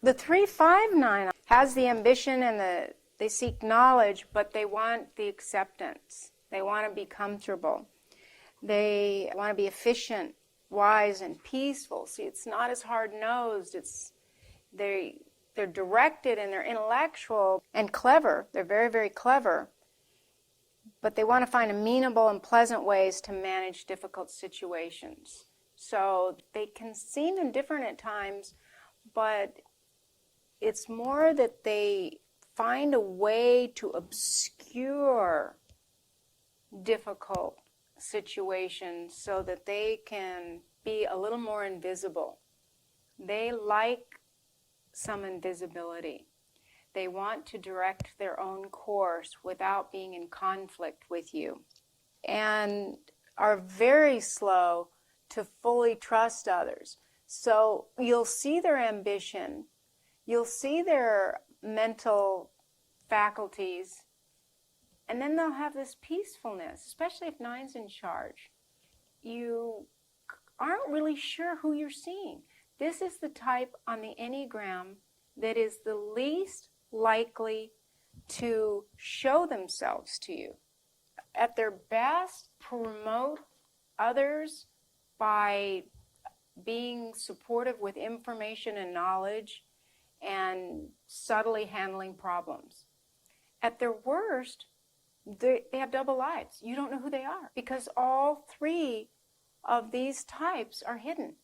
The 359 has the ambition and they seek knowledge, but they want the acceptance. They want to be comfortable. They want to be efficient, wise, and peaceful. See, it's not as hard-nosed. They're directed and they're intellectual and clever. They're very, very clever. But they want to find amenable and pleasant ways to manage difficult situations. So they can seem indifferent at times, but it's more that they find a way to obscure difficult situations so that they can be a little more invisible. They like some invisibility. They want to direct their own course without being in conflict with you, and are very slow to fully trust others. So you'll see their ambition, you'll see their mental faculties, and then they'll have this peacefulness, especially if 9's in charge. You aren't really sure who you're seeing. This is the type on the Enneagram that is the least likely to show themselves to you. At their best, promote others by being supportive with information and knowledge and subtly handling problems. At their worst, they have double lives. You don't know who they are because all three of these types are hidden.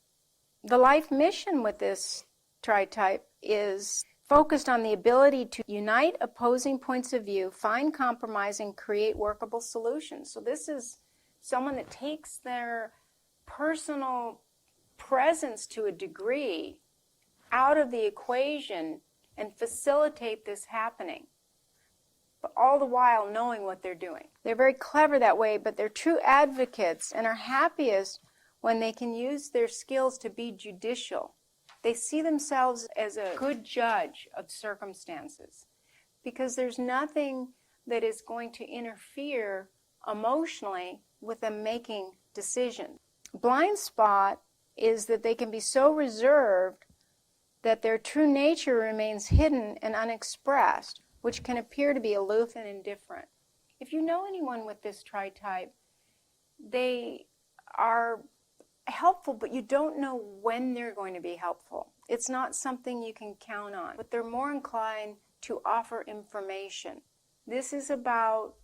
The life mission with this tritype is focused on the ability to unite opposing points of view, find compromise, and create workable solutions. So this is someone that takes their personal presence to a degree out of the equation and facilitate this happening, but all the while knowing what they're doing. They're very clever that way, but they're true advocates and are happiest when they can use their skills to be judicial. They see themselves as a good judge of circumstances because there's nothing that is going to interfere emotionally with them making decisions. Blind spot is that they can be so reserved that their true nature remains hidden and unexpressed, which can appear to be aloof and indifferent. If you know anyone with this tritype, they are helpful, but you don't know when they're going to be helpful. It's not something you can count on, but they're more inclined to offer information. This is about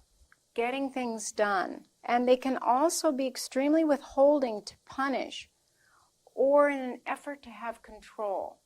getting things done. And they can also be extremely withholding to punish or in an effort to have control.